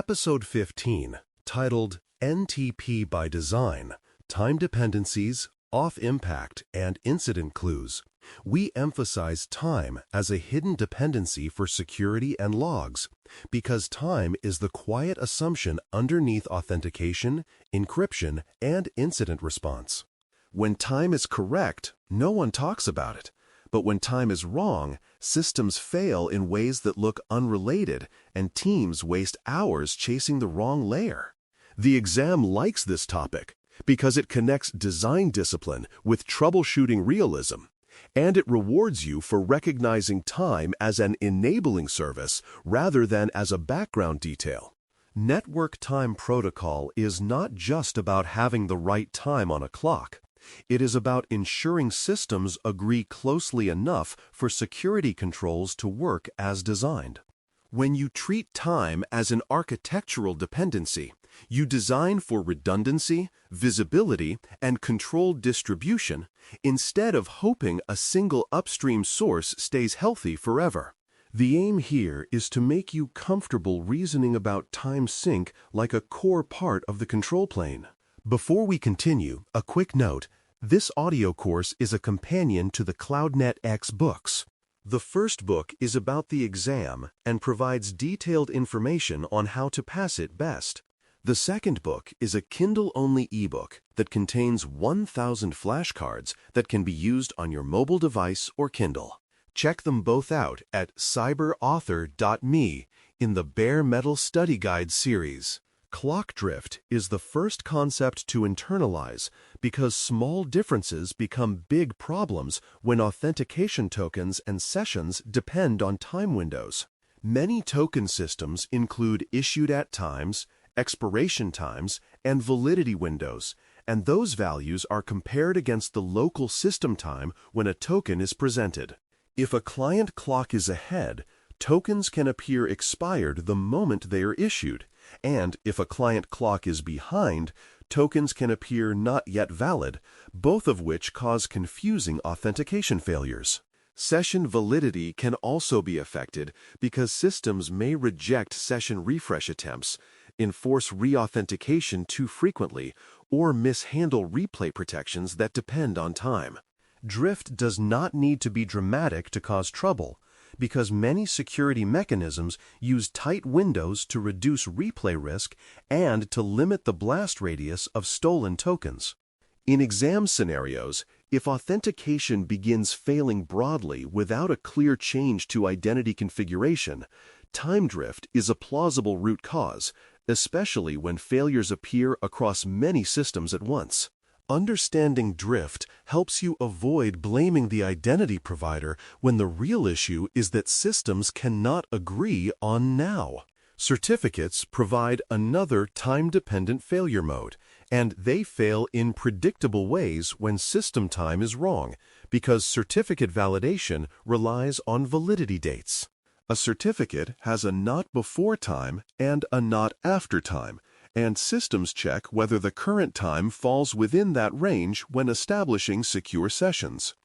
Episode 15, titled NTP by Design, Time Dependencies, Auth Impact, and Incident Clues, we emphasize time as a hidden dependency for security and logs, because time is the quiet assumption underneath authentication, encryption, and incident response. When time is correct, no one talks about it. But when time is wrong, systems fail in ways that look unrelated, and teams waste hours chasing the wrong layer. The exam likes this topic because it connects design discipline with troubleshooting realism, and it rewards you for recognizing time as an enabling service rather than as a background detail. Network time protocol is not just about having the right time on a clock. It is about ensuring systems agree closely enough for security controls to work as designed. When you treat time as an architectural dependency, you design for redundancy, visibility, and controlled distribution instead of hoping a single upstream source stays healthy forever. The aim here is to make you comfortable reasoning about time sync like a core part of the control plane. Before we continue, a quick note. This audio course is a companion to the CloudNet X books. The first book is about the exam and provides detailed information on how to pass it best. The second book is a Kindle-only ebook that contains 1,000 flashcards that can be used on your mobile device or Kindle. Check them both out at cyberauthor.me in the Bare Metal Study Guide series. Clock drift is the first concept to internalize because small differences become big problems when authentication tokens and sessions depend on time windows. Many token systems include issued at times, expiration times, and validity windows, and those values are compared against the local system time when a token is presented. If a client clock is ahead, tokens can appear expired the moment they are issued, and if a client clock is behind, tokens can appear not yet valid, both of which cause confusing authentication failures. Session validity can also be affected because systems may reject session refresh attempts, enforce reauthentication too frequently, or mishandle replay protections that depend on time. Drift does not need to be dramatic to cause trouble, because many security mechanisms use tight windows to reduce replay risk and to limit the blast radius of stolen tokens. In exam scenarios, if authentication begins failing broadly without a clear change to identity configuration, time drift is a plausible root cause, especially when failures appear across many systems at once. Understanding drift helps you avoid blaming the identity provider when the real issue is that systems cannot agree on now. Certificates provide another time-dependent failure mode, and they fail in predictable ways when system time is wrong, because certificate validation relies on validity dates. A certificate has a not before time and a not after time, and systems check whether the current time falls within that range when establishing secure sessions.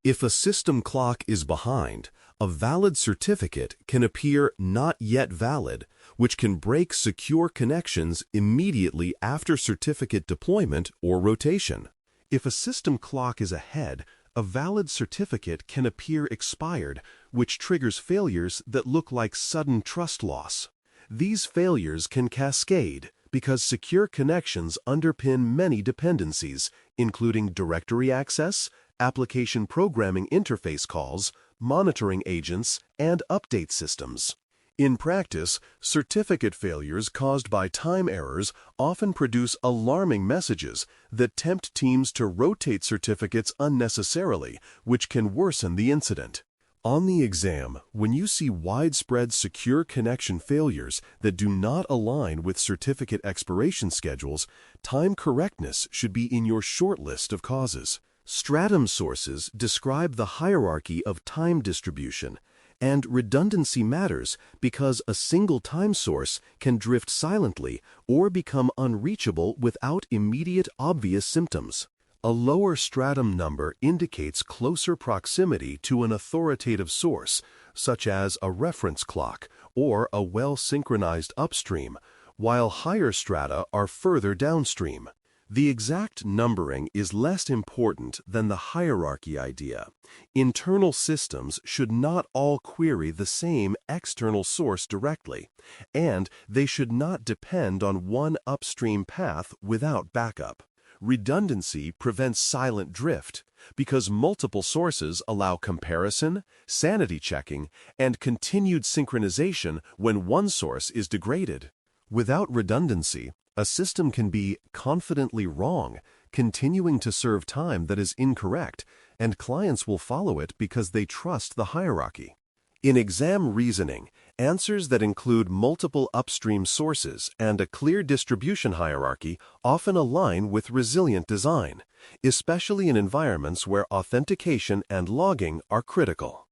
If a system clock is behind, a valid certificate can appear not yet valid, which can break secure connections immediately after certificate deployment or rotation. If a system clock is ahead, a valid certificate can appear expired, which triggers failures that look like sudden trust loss. These failures can cascade, because secure connections underpin many dependencies, including directory access, application programming interface calls, monitoring agents, and update systems. In practice, certificate failures caused by time errors often produce alarming messages that tempt teams to rotate certificates unnecessarily, which can worsen the incident. On the exam, when you see widespread secure connection failures that do not align with certificate expiration schedules, time correctness should be in your short list of causes. Stratum sources describe the hierarchy of time distribution, and redundancy matters because a single time source can drift silently or become unreachable without immediate obvious symptoms. A lower stratum number indicates closer proximity to an authoritative source, such as a reference clock or a well-synchronized upstream, while higher strata are further downstream. The exact numbering is less important than the hierarchy idea. Internal systems should not all query the same external source directly, and they should not depend on one upstream path without backup. Redundancy prevents silent drift because multiple sources allow comparison, sanity checking, and continued synchronization when one source is degraded. Without redundancy, a system can be confidently wrong, continuing to serve time that is incorrect, and clients will follow it because they trust the hierarchy. In exam reasoning, answers that include multiple upstream sources and a clear distribution hierarchy often align with resilient design, especially in environments where authentication and logging are critical.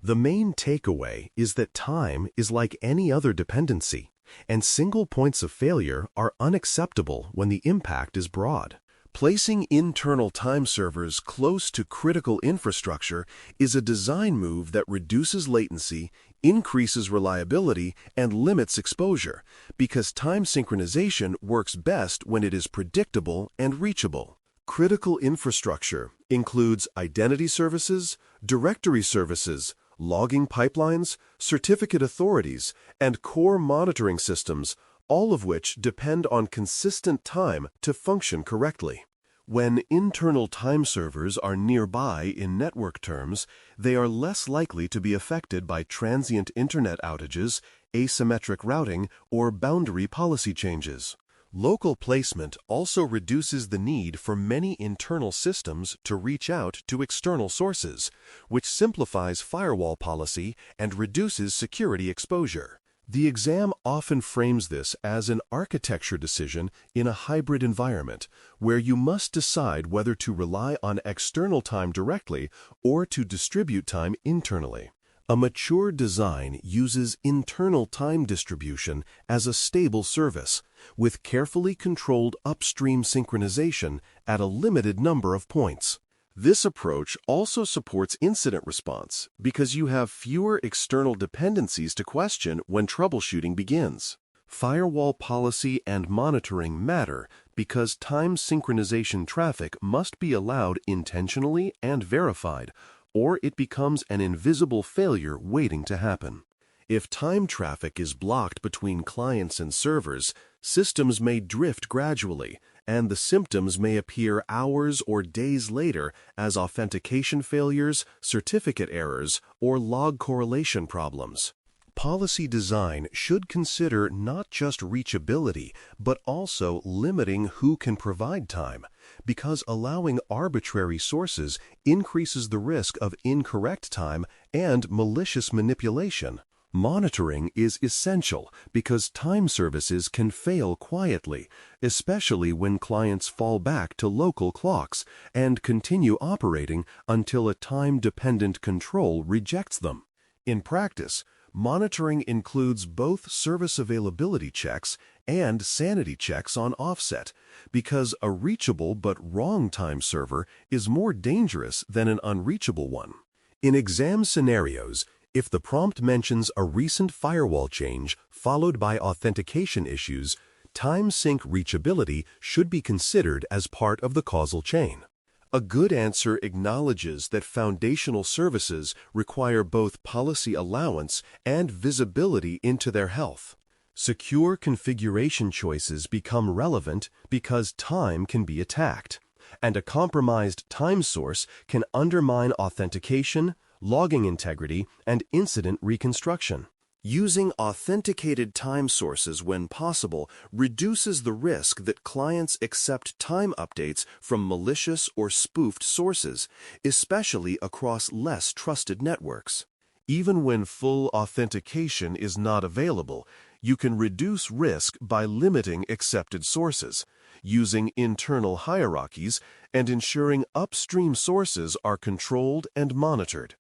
The main takeaway is that time is like any other dependency, and single points of failure are unacceptable when the impact is broad. Placing internal time servers close to critical infrastructure is a design move that reduces latency, increases reliability, and limits exposure, because time synchronization works best when it is predictable and reachable. Critical infrastructure includes identity services, directory services, logging pipelines, certificate authorities, and core monitoring systems, all of which depend on consistent time to function correctly. When internal time servers are nearby in network terms, they are less likely to be affected by transient internet outages, asymmetric routing, or boundary policy changes. Local placement also reduces the need for many internal systems to reach out to external sources, which simplifies firewall policy and reduces security exposure. The exam often frames this as an architecture decision in a hybrid environment, where you must decide whether to rely on external time directly or to distribute time internally. A mature design uses internal time distribution as a stable service, with carefully controlled upstream synchronization at a limited number of points. This approach also supports incident response because you have fewer external dependencies to question when troubleshooting begins. Firewall policy and monitoring matter because time synchronization traffic must be allowed intentionally and verified, or it becomes an invisible failure waiting to happen. If time traffic is blocked between clients and servers, systems may drift gradually, and the symptoms may appear hours or days later as authentication failures, certificate errors, or log correlation problems. Policy design should consider not just reachability, but also limiting who can provide time, because allowing arbitrary sources increases the risk of incorrect time and malicious manipulation. Monitoring is essential because time services can fail quietly, especially when clients fall back to local clocks and continue operating until a time-dependent control rejects them. In practice, monitoring includes both service availability checks and sanity checks on offset, because a reachable but wrong time server is more dangerous than an unreachable one. In exam scenarios, if the prompt mentions a recent firewall change followed by authentication issues, time sync reachability should be considered as part of the causal chain. A good answer acknowledges that foundational services require both policy allowance and visibility into their health. Secure configuration choices become relevant because time can be attacked, and a compromised time source can undermine authentication, logging integrity, and incident reconstruction. Using authenticated time sources when possible reduces the risk that clients accept time updates from malicious or spoofed sources, especially across less trusted networks. Even when full authentication is not available, you can reduce risk by limiting accepted sources, using internal hierarchies, and ensuring upstream sources are controlled and monitored.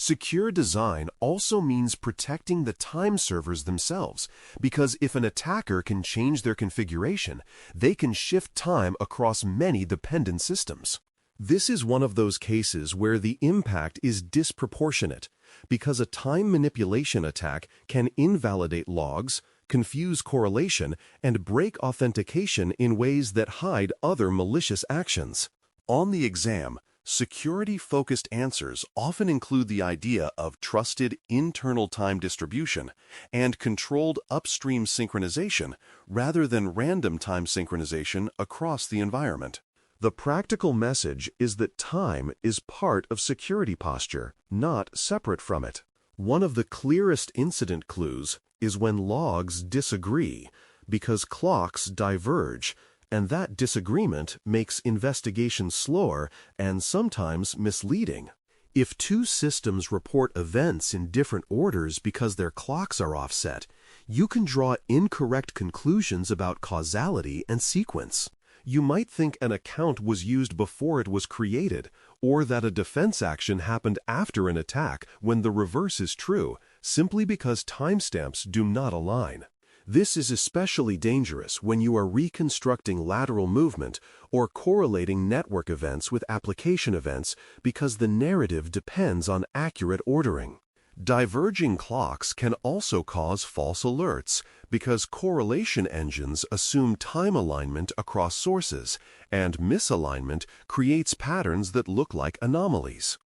Secure design also means protecting the time servers themselves, because if an attacker can change their configuration, they can shift time across many dependent systems. This is one of those cases where the impact is disproportionate, because a time manipulation attack can invalidate logs, confuse correlation, and break authentication in ways that hide other malicious actions. On the exam, security-focused answers often include the idea of trusted internal time distribution and controlled upstream synchronization rather than random time synchronization across the environment. The practical message is that time is part of security posture, not separate from it. One of the clearest incident clues is when logs disagree because clocks diverge, and that disagreement makes investigation slower and sometimes misleading. If two systems report events in different orders because their clocks are offset, you can draw incorrect conclusions about causality and sequence. You might think an account was used before it was created, or that a defense action happened after an attack when the reverse is true, simply because timestamps do not align. This is especially dangerous when you are reconstructing lateral movement or correlating network events with application events because the narrative depends on accurate ordering. Diverging clocks can also cause false alerts because correlation engines assume time alignment across sources, and misalignment creates patterns that look like anomalies.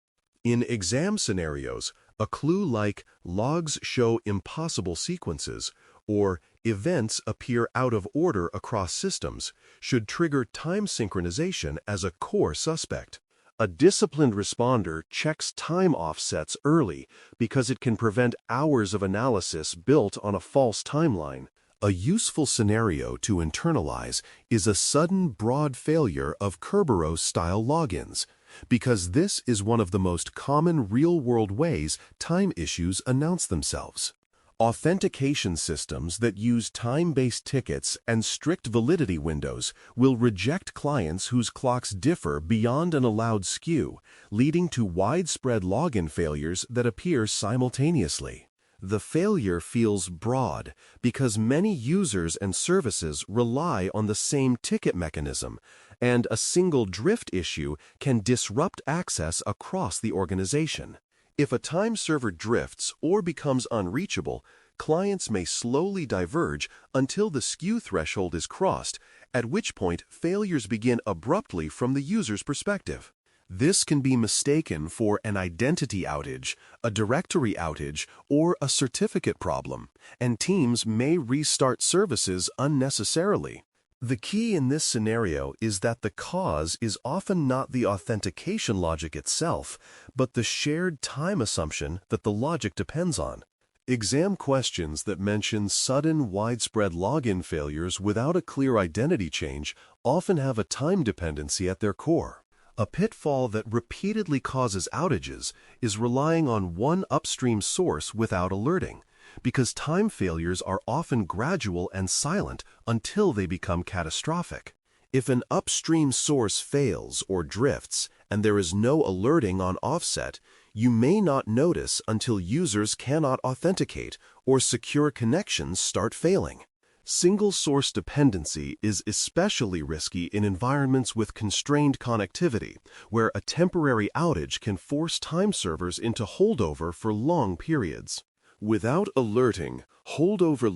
In exam scenarios, a clue like logs show impossible sequences or events appear out of order across systems should trigger time synchronization as a core suspect. A disciplined responder checks time offsets early because it can prevent hours of analysis built on a false timeline. A useful scenario to internalize is a sudden broad failure of Kerberos-style logins, because this is one of the most common real-world ways time issues announce themselves. Authentication systems that use time-based tickets and strict validity windows will reject clients whose clocks differ beyond an allowed skew, leading to widespread login failures that appear simultaneously. The failure feels broad because many users and services rely on the same ticket mechanism, and a single drift issue can disrupt access across the organization. If a time server drifts or becomes unreachable, clients may slowly diverge until the skew threshold is crossed, at which point failures begin abruptly from the user's perspective. This can be mistaken for an identity outage, a directory outage, or a certificate problem, and teams may restart services unnecessarily. The key in this scenario is that the cause is often not the authentication logic itself, but the shared time assumption that the logic depends on. Exam questions that mention sudden widespread login failures without a clear identity change often have a time dependency at their core. A pitfall that repeatedly causes outages is relying on one upstream source without alerting, because time failures are often gradual and silent until they become catastrophic. If an upstream source fails or drifts and there is no alerting on offset, you may not notice until users cannot authenticate or secure connections start failing. Single-source dependency is especially risky in environments with constrained connectivity, where a temporary outage can force time servers into holdover for long periods. Without alerting, holdover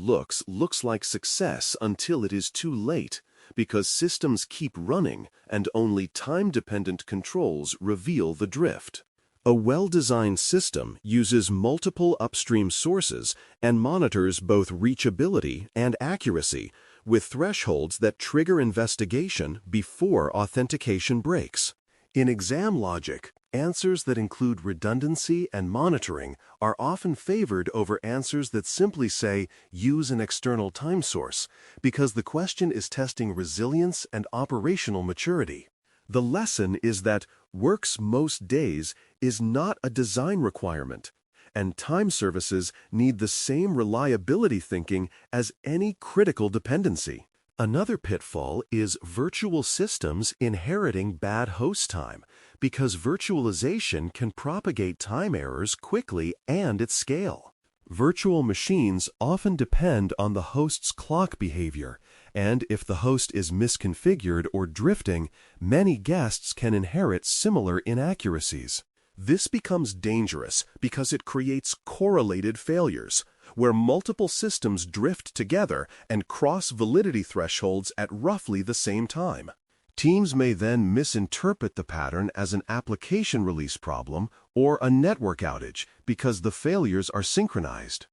looks like success until it is too late, because systems keep running and only time-dependent controls reveal the drift. A well-designed system uses multiple upstream sources and monitors both reachability and accuracy, with thresholds that trigger investigation before authentication breaks. In exam logic, answers that include redundancy and monitoring are often favored over answers that simply say, use an external time source, because the question is testing resilience and operational maturity. The lesson is that works most days is not a design requirement, and time services need the same reliability thinking as any critical dependency. Another pitfall is virtual systems inheriting bad host time, because virtualization can propagate time errors quickly and at scale. Virtual machines often depend on the host's clock behavior, and if the host is misconfigured or drifting, many guests can inherit similar inaccuracies. This becomes dangerous because it creates correlated failures, where multiple systems drift together and cross validity thresholds at roughly the same time. Teams may then misinterpret the pattern as an application release problem or a network outage because the failures are synchronized.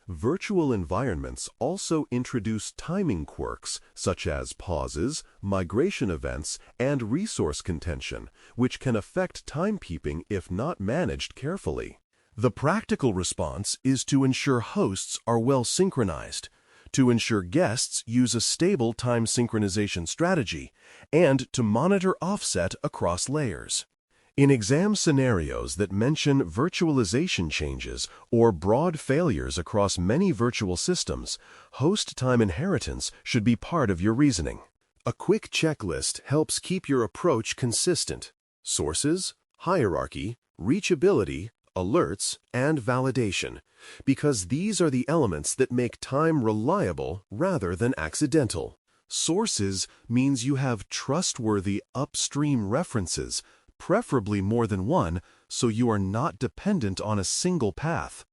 Virtual environments also introduce timing quirks such as pauses, migration events, and resource contention, which can affect timekeeping if not managed carefully. The practical response is to ensure hosts are well synchronized, to ensure guests use a stable time synchronization strategy, and to monitor offset across layers. In exam scenarios that mention virtualization changes or broad failures across many virtual systems, host time inheritance should be part of your reasoning. A quick checklist helps keep your approach consistent. Sources, hierarchy, reachability, alerts, and validation, because these are the elements that make time reliable rather than accidental. Sources means you have trustworthy upstream references, preferably more than one, so you are not dependent on a single path.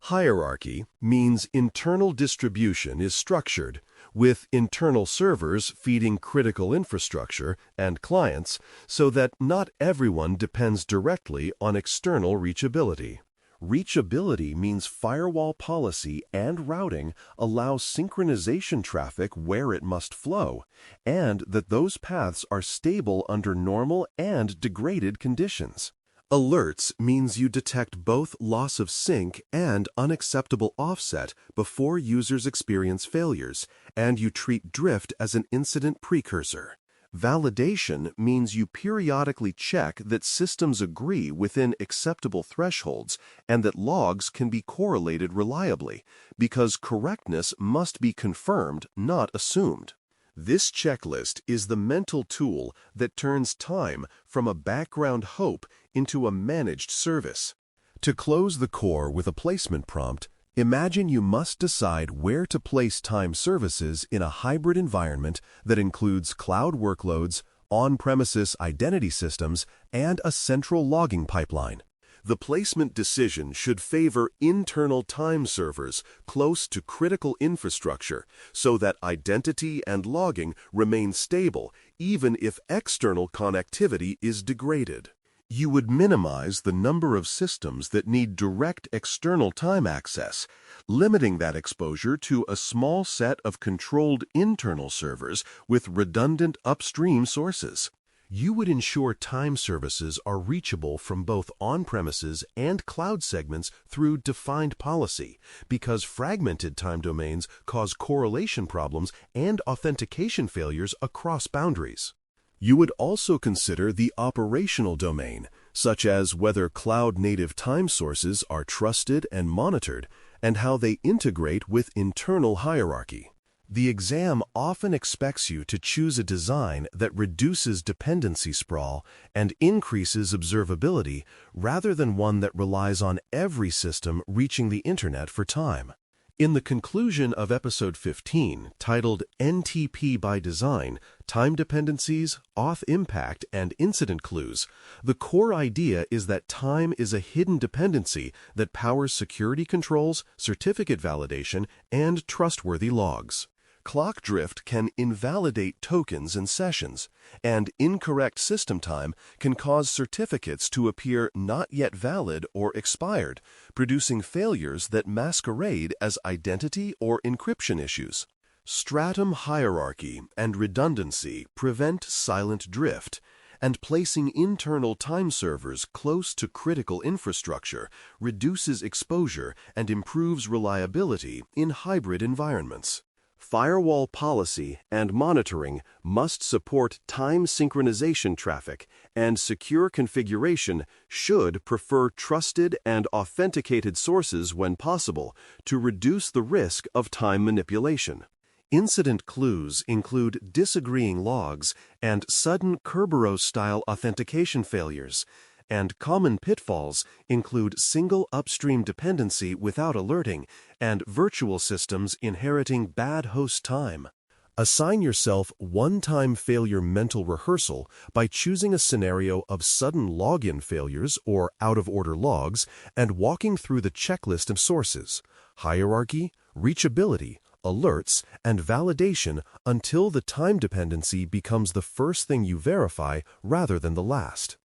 Hierarchy means internal distribution is structured, with internal servers feeding critical infrastructure and clients so that not everyone depends directly on external reachability. Reachability means firewall policy and routing allow synchronization traffic where it must flow, and that those paths are stable under normal and degraded conditions. Alerts means you detect both loss of sync and unacceptable offset before users experience failures, and you treat drift as an incident precursor. Validation means you periodically check that systems agree within acceptable thresholds and that logs can be correlated reliably, because correctness must be confirmed, not assumed. This checklist is the mental tool that turns time from a background hope into a managed service. To close the core with a placement prompt, imagine you must decide where to place time services in a hybrid environment that includes cloud workloads, on-premises identity systems, and a central logging pipeline. The placement decision should favor internal time servers close to critical infrastructure so that identity and logging remain stable even if external connectivity is degraded. You would minimize the number of systems that need direct external time access, limiting that exposure to a small set of controlled internal servers with redundant upstream sources. You would ensure time services are reachable from both on-premises and cloud segments through defined policy, because fragmented time domains cause correlation problems and authentication failures across boundaries. You would also consider the operational domain, such as whether cloud-native time sources are trusted and monitored, and how they integrate with internal hierarchy. The exam often expects you to choose a design that reduces dependency sprawl and increases observability rather than one that relies on every system reaching the internet for time. In the conclusion of Episode 15, titled NTP by Design, Time Dependencies, Auth Impact, and Incident Clues, the core idea is that time is a hidden dependency that powers security controls, certificate validation, and trustworthy logs. Clock drift can invalidate tokens and sessions, and incorrect system time can cause certificates to appear not yet valid or expired, producing failures that masquerade as identity or encryption issues. Stratum hierarchy and redundancy prevent silent drift, and placing internal time servers close to critical infrastructure reduces exposure and improves reliability in hybrid environments. Firewall policy and monitoring must support time synchronization traffic, and secure configuration should prefer trusted and authenticated sources when possible to reduce the risk of time manipulation. Incident clues include disagreeing logs and sudden Kerberos-style authentication failures, and common pitfalls include single upstream dependency without alerting and virtual systems inheriting bad host time. Assign yourself one-time failure mental rehearsal by choosing a scenario of sudden login failures or out-of-order logs and walking through the checklist of sources, hierarchy, reachability, alerts, and validation until the time dependency becomes the first thing you verify rather than the last.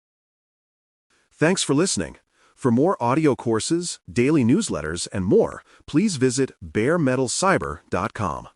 Thanks for listening. For more audio courses, daily newsletters, and more, please visit baremetalcyber.com.